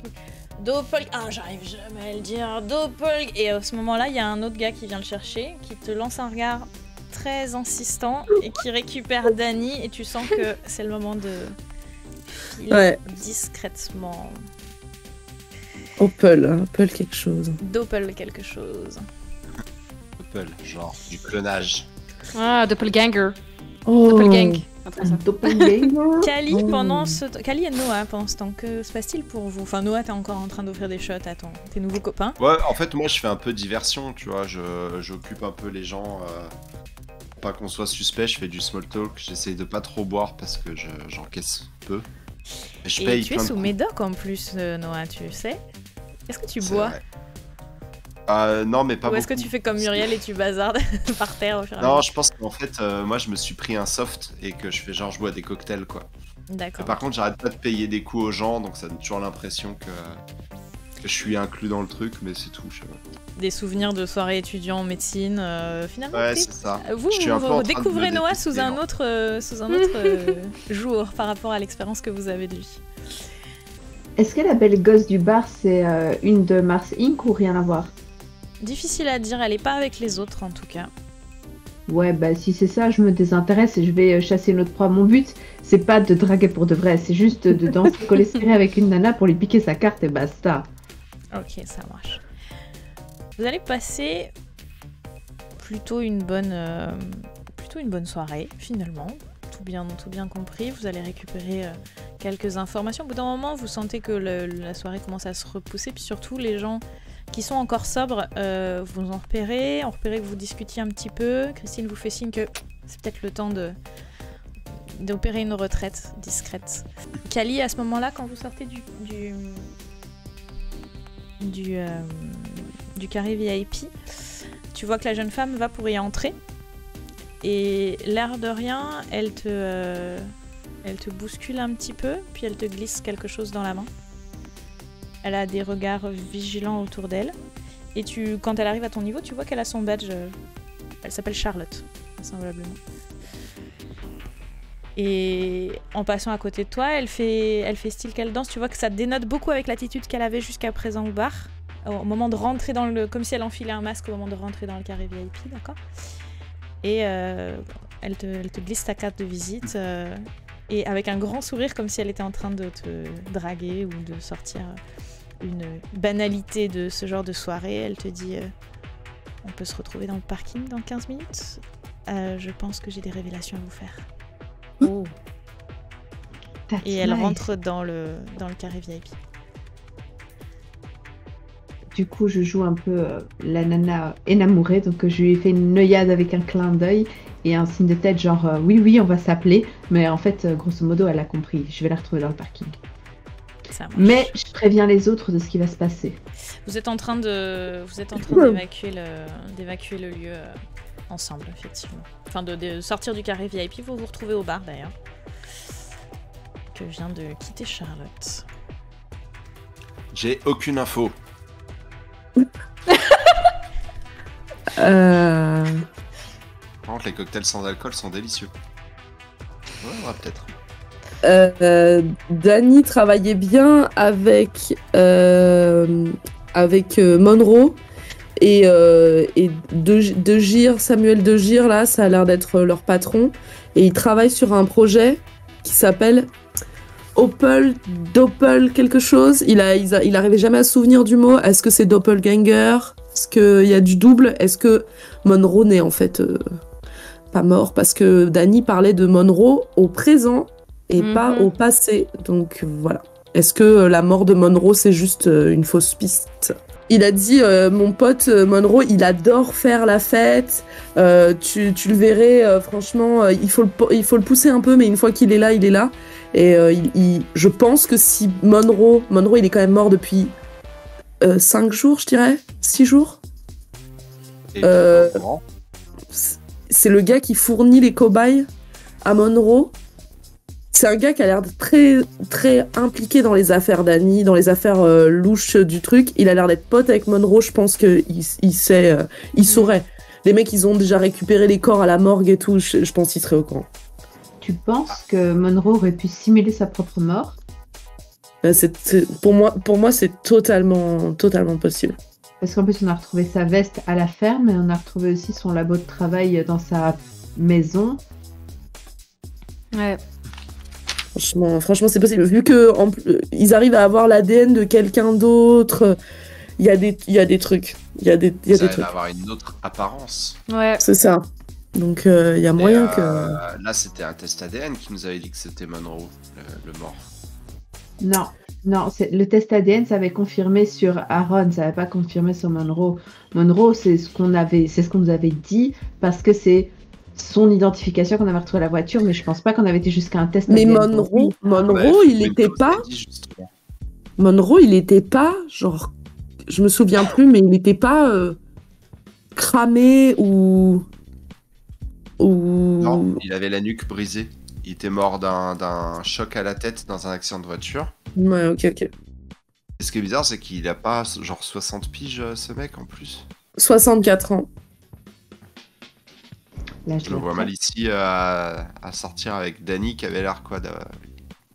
E: Doppel... Ah j'arrive jamais à le dire, Doppel... Et à ce moment-là il y a un autre gars qui vient le chercher, qui te lance un regard très insistant et qui récupère Dany et tu sens que c'est le moment de filer discrètement.
D: Opel quelque chose.
E: Doppel quelque chose.
B: Doppel, genre du clonage.
A: Ah, Doppelganger.
D: Oh.
A: Doppelgang. Un truc
C: Un
A: ça.
C: doppelganger.
E: Kali, Kali et Noah, pendant ce temps, que se passe-t-il pour vous? Enfin, Noah, t'es encore en train d'offrir des shots à tes nouveaux copains.
B: Ouais, en fait, moi, je fais un peu diversion, tu vois. J'occupe un peu les gens. Pour pas qu'on soit suspect, je fais du small talk. J'essaye de pas trop boire parce que j'encaisse peu. Et je
E: Et
B: paye
E: tu es
B: plein de
E: sous
B: coups.
E: médoc en plus, Noah, tu sais. Est-ce que tu
B: C'est
E: bois?
B: vrai. Non, mais pas
E: Ou
B: beaucoup.
E: est-ce que tu fais comme Muriel et tu bazardes par terre au fur et à
B: Non,
E: mesure?
B: je pense qu'en fait, moi, je me suis pris un soft et que je fais genre, je bois des cocktails, quoi. Mais
E: D'accord.
B: par contre, j'arrête pas de payer des coups aux gens, donc ça donne toujours l'impression que je suis inclus dans le truc, mais c'est tout, je sais pas.
E: Des souvenirs de soirées étudiants en médecine, finalement.
B: Ouais,
E: oui.
B: c'est ça.
E: Vous,
B: Je suis un peu en train de me
E: découvrez Noah
B: détester,
E: sous un
B: non.
E: autre jour par rapport à l'expérience que vous avez de lui.
C: Est-ce que la belle gosse du bar, c'est une de Mars Inc. ou rien à voir?
E: Difficile à dire, elle est pas avec les autres en tout cas.
C: Ouais, bah si c'est ça, je me désintéresse et je vais chasser notre proie. Mon but, c'est pas de draguer pour de vrai, c'est juste de danser coller serré avec une nana pour lui piquer sa carte et basta.
E: Ok, ça marche. Vous allez passer plutôt une bonne soirée finalement. Tout bien compris. Vous allez récupérer quelques informations. Au bout d'un moment, vous sentez que la soirée commence à se repousser. Puis surtout, les gens qui sont encore sobres, vous en repérez. On repérez que vous discutiez un petit peu. Christine vous fait signe que c'est peut-être le temps d'opérer une retraite discrète. Kali, à ce moment-là, quand vous sortez du carré VIP, tu vois que la jeune femme va pour y entrer et l'air de rien, elle te bouscule un petit peu, puis elle te glisse quelque chose dans la main. Elle a des regards vigilants autour d'elle. Et quand elle arrive à ton niveau, tu vois qu'elle a son badge. Elle s'appelle Charlotte, vraisemblablement. Et en passant à côté de toi, elle fait style qu'elle danse. Tu vois que ça dénote beaucoup avec l'attitude qu'elle avait jusqu'à présent au bar. Au moment de rentrer comme si elle enfilait un masque au moment de rentrer dans le carré VIP, d'accord ? Et elle te glisse ta carte de visite et avec un grand sourire comme si elle était en train de te draguer ou de sortir une banalité de ce genre de soirée. Elle te dit on peut se retrouver dans le parking dans 15 minutes. Je pense que j'ai des révélations à vous faire.
A: Oh.
E: Et elle rentre dans le carré VIP.
C: Du coup, je joue un peu la nana énamourée, donc je lui ai fait une œillade avec un clin d'œil et un signe de tête genre oui, on va s'appeler, mais en fait, grosso modo, elle a compris. Je vais la retrouver dans le parking.
E: Ça marche.
C: Mais je préviens les autres de ce qui va se passer.
E: Vous êtes en train d'évacuer le lieu ensemble, effectivement. Enfin, de sortir du carré VIP, vous vous retrouvez au bar d'ailleurs. Que vient de quitter Charlotte.
B: J'ai aucune info.
D: Euh...
B: Par contre, les cocktails sans alcool sont délicieux. Ouais, peut-être.
D: Dany travaillait bien avec Monroe et De Gire, Samuel De Gire, là, ça a l'air d'être leur patron. Et ils travaillent sur un projet qui s'appelle Doppel quelque chose. Il arrivait jamais à se souvenir du mot. Est-ce que c'est Doppelganger? Est-ce qu'il y a du double? Est-ce que Monroe n'est en fait pas mort? Parce que Dany parlait de Monroe au présent et pas au passé. Donc voilà. Est-ce que la mort de Monroe, c'est juste une fausse piste? Il a dit, mon pote Monroe, il adore faire la fête. Tu le verrais, franchement, il faut le pousser un peu, mais une fois qu'il est là, il est là. Et je pense que si Monroe, il est quand même mort depuis 5 jours, je dirais, 6 jours. C'est le gars qui fournit les cobayes à Monroe. C'est un gars qui a l'air très, très impliqué dans les affaires Dany, dans les affaires louches du truc. Il a l'air d'être pote avec Monroe, je pense qu'il sait, il saurait. Les mecs, ils ont déjà récupéré les corps à la morgue et tout, je pense qu'il serait au courant.
C: Tu penses que Monroe aurait pu simuler sa propre mort?
D: Pour moi, c'est totalement possible.
C: Parce qu'en plus, on a retrouvé sa veste à la ferme et on a retrouvé aussi son labo de travail dans sa maison.
A: Ouais.
D: Franchement, c'est possible. Vu qu'ils arrivent à avoir l'ADN de quelqu'un d'autre, il y a des trucs. Il y a des trucs.
B: Ça va avoir une autre apparence.
A: Ouais.
D: C'est ça. Donc, il y a moyen que...
B: Là, c'était un test ADN qui nous avait dit que c'était Monroe, le mort.
C: Non, le test ADN, ça avait confirmé sur Aaron, ça n'avait pas confirmé sur Monroe. Monroe, c'est ce qu'on nous avait dit, parce que c'est son identification qu'on avait retrouvée à la voiture, mais je pense pas qu'on avait été jusqu'à un test
D: mais
C: ADN.
D: Monroe, il était pas... Monroe, il était pas, genre... Je me souviens plus, mais il n'était pas cramé ou...
B: Non, il avait la nuque brisée. Il était mort d'un choc à la tête dans un accident de voiture.
D: Ouais, ok.
B: Et ce qui est bizarre, c'est qu'il a pas genre 60 piges, ce mec, en plus.
D: 64 ans.
C: Là,
B: Je le vois mal ici à sortir avec Dany, qui avait l'air quoi, de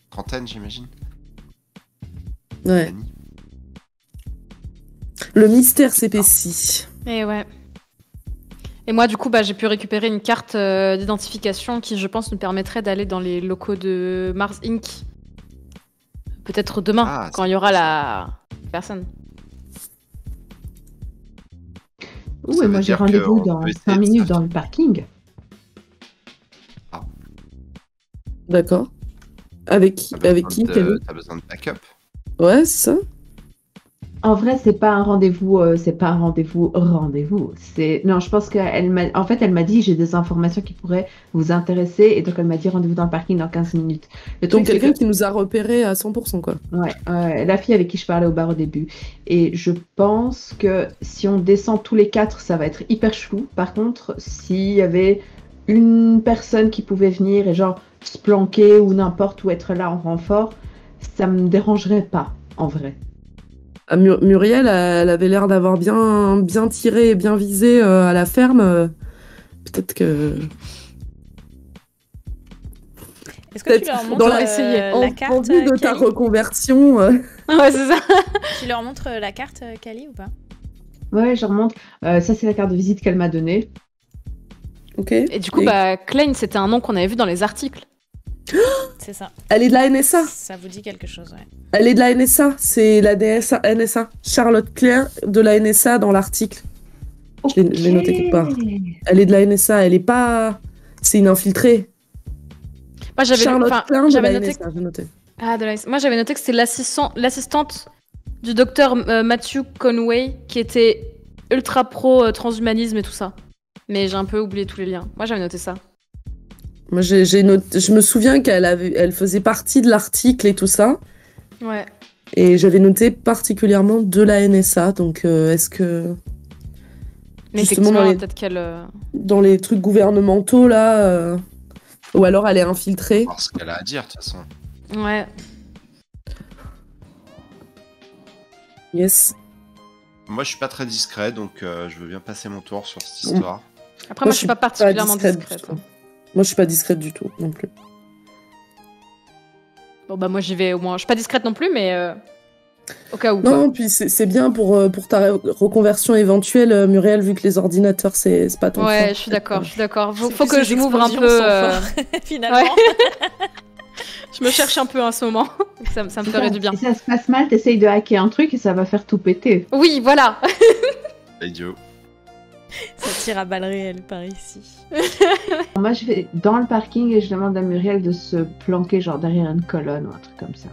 B: trentaine, j'imagine.
D: Ouais.
B: Dany.
D: Le mystère s'épaissit.
A: Et ouais. Et moi, du coup, j'ai pu récupérer une carte d'identification qui, je pense, nous permettrait d'aller dans les locaux de Mars Inc. Peut-être demain, quand il y aura la personne.
C: Ouh, et moi j'ai rendez-vous dans 5 minutes dans le parking.
B: Ah.
D: D'accord. Avec qui
B: T'as besoin de backup?
D: Ouais, c'est ça.
C: En vrai, c'est pas un rendez-vous, rendez-vous. Non, je pense qu'elle m'a dit j'ai des informations qui pourraient vous intéresser et donc elle m'a dit rendez-vous dans le parking dans 15 minutes.
D: Donc quelqu'un qui nous a repéré à 100%, quoi.
C: Ouais, la fille avec qui je parlais au bar au début. Et je pense que si on descend tous les 4, ça va être hyper chelou. Par contre, s'il y avait une personne qui pouvait venir et genre se planquer ou n'importe où être là en renfort, ça me dérangerait pas, en vrai.
D: Muriel, elle avait l'air d'avoir bien tiré et bien visé à la ferme. Peut-être que...
E: Est-ce que tu leur montres la carte,
D: en vue de ta
E: Kali
D: reconversion.
A: Ouais, c'est ça.
E: Tu leur montres la carte, Kali, ou pas?
C: Ouais, je remonte. Ça, c'est la carte de visite qu'elle m'a donnée.
D: Ok.
A: Et du coup, Klein, c'était un nom qu'on avait vu dans les articles.
E: C'est ça.
D: Elle est de la NSA.
E: Ça vous dit quelque chose, ouais.
D: Elle est de la NSA. C'est la NSA. Charlotte Claire de la NSA dans l'article. Je l'ai noté quelque part. Elle est de la NSA. Elle est pas... C'est une infiltrée.
A: Moi,
D: Charlotte Claire de la
A: noté...
D: NSA, j'ai noté.
A: Ah, moi, j'avais noté que c'était l'assistante du docteur Matthew Conway qui était ultra pro transhumanisme et tout ça. Mais j'ai un peu oublié tous les liens. Moi, j'avais noté ça.
D: Moi, je me souviens elle faisait partie de l'article et tout ça.
A: Ouais.
D: Et j'avais noté particulièrement de la NSA. Donc, est-ce que...
A: Mais
D: justement,
A: peut-être qu'elle...
D: dans les trucs gouvernementaux, là... Ou alors, elle est infiltrée.
B: Voir ce qu'elle a à dire, de toute façon.
A: Ouais.
D: Yes.
B: Moi, je suis pas très discret, donc je veux bien passer mon tour sur cette histoire.
A: Après, moi, je suis pas particulièrement discrète.
D: Moi, je suis pas discrète du tout, non plus.
A: Bon, bah, moi, j'y vais au moins. Je suis pas discrète non plus, mais au cas où.
D: Non, puis c'est bien pour ta reconversion éventuelle, Muriel, vu que les ordinateurs, c'est pas ton
A: Ouais,
D: fort.
A: je suis d'accord. Faut que je m'ouvre un peu.
E: Finalement.
A: Ouais. Je me cherche un peu en ce moment. Ça me ferait du bien.
C: Si ça se passe mal, t'essayes de hacker un truc et ça va faire tout péter.
A: Oui, voilà.
B: Idiot.
E: Ça tire à balles réelles par ici.
C: Moi, je vais dans le parking et je demande à Muriel de se planquer genre derrière une colonne ou un truc comme ça.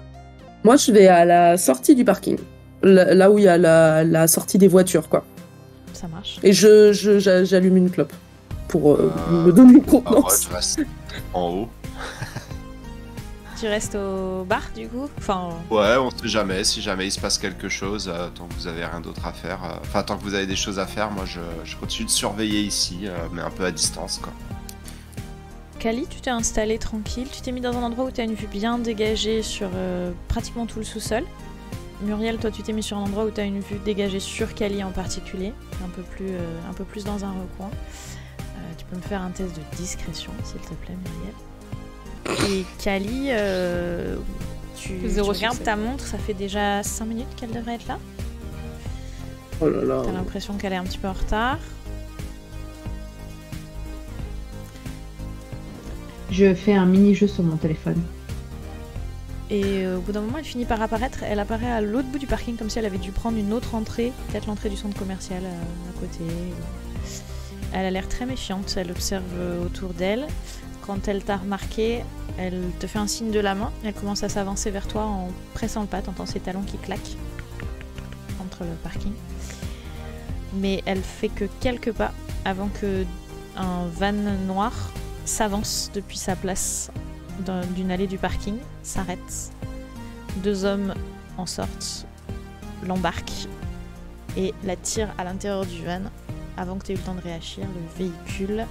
D: Moi, je vais à la sortie du parking. Là où il y a la sortie des voitures, quoi.
E: Ça marche.
D: Et j'allume une clope pour me donner une
B: Ah ouais,
D: contenance.
B: tu restes en haut.
E: Tu restes au bar, du coup? Enfin...
B: Ouais, on sait jamais. Si jamais il se passe quelque chose, tant que vous avez rien d'autre à faire. Enfin, tant que vous avez des choses à faire, moi, je continue de surveiller ici, mais un peu à distance, quoi.
E: Kali, tu t'es installé tranquille. Tu t'es mis dans un endroit où tu as une vue bien dégagée sur pratiquement tout le sous-sol. Muriel, toi, tu t'es mis sur un endroit où tu as une vue dégagée sur Kali en particulier. Un peu plus dans un recoin. Tu peux me faire un test de discrétion, s'il te plaît, Muriel. Et Kali, tu regardes ta montre, ça fait déjà 5 minutes qu'elle devrait être là.
D: Oh là là.
E: T'as l'impression qu'elle est un petit peu en retard.
C: Je fais un mini-jeu sur mon téléphone.
E: Et au bout d'un moment, elle finit par apparaître. Elle apparaît à l'autre bout du parking, comme si elle avait dû prendre une autre entrée, peut-être l'entrée du centre commercial à côté. Elle a l'air très méfiante, elle observe autour d'elle. Quand elle t'a remarqué, elle te fait un signe de la main. Elle commence à s'avancer vers toi en pressant le pas. T'entends ses talons qui claquent entre le parking. Mais elle fait que quelques pas avant que un van noir s'avance depuis sa place d'une allée du parking, s'arrête. 2 hommes en sortent, l'embarquent et la tirent à l'intérieur du van. Avant que tu aies eu le temps de réagir, le véhicule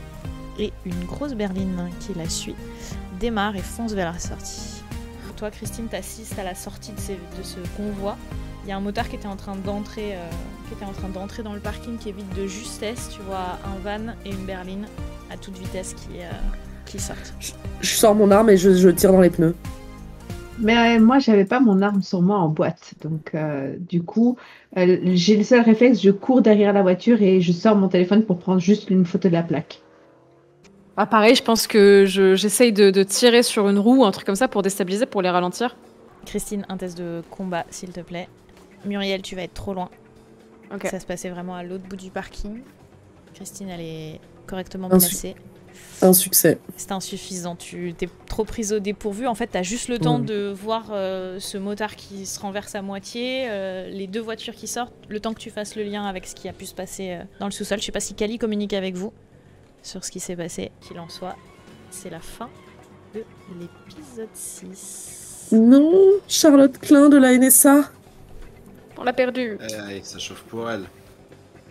E: et une grosse berline qui la suit démarre et fonce vers la sortie. Toi, Christine, t'assistes à la sortie de ce convoi. Il y a un motard qui était en train d'entrer dans le parking qui est vide de justesse. Tu vois un van et une berline à toute vitesse qui sortent.
D: Je sors mon arme et je tire dans les pneus.
C: Mais moi, j'avais pas mon arme sur moi en boîte. Donc, du coup, j'ai le seul réflexe, je cours derrière la voiture et je sors mon téléphone pour prendre juste une photo de la plaque.
A: Ah, pareil, je pense que j'essaye de tirer sur une roue ou un truc comme ça pour déstabiliser, pour les ralentir.
E: Christine, un test de combat, s'il te plaît. Muriel, tu vas être trop loin.
A: Okay.
E: Ça se passait vraiment à l'autre bout du parking. Christine, elle est correctement placée.
D: Un succès.
E: C'est insuffisant. Tu t'es trop prise au dépourvu. En fait, t'as juste le temps de voir ce motard qui se renverse à moitié, les 2 voitures qui sortent, le temps que tu fasses le lien avec ce qui a pu se passer dans le sous-sol. Je sais pas si Kali communique avec vous sur ce qui s'est passé. Qu'il en soit, c'est la fin de l'épisode 6.
D: Non, Charlotte Klein de la NSA.
A: On l'a perdu.
B: Ça chauffe pour elle.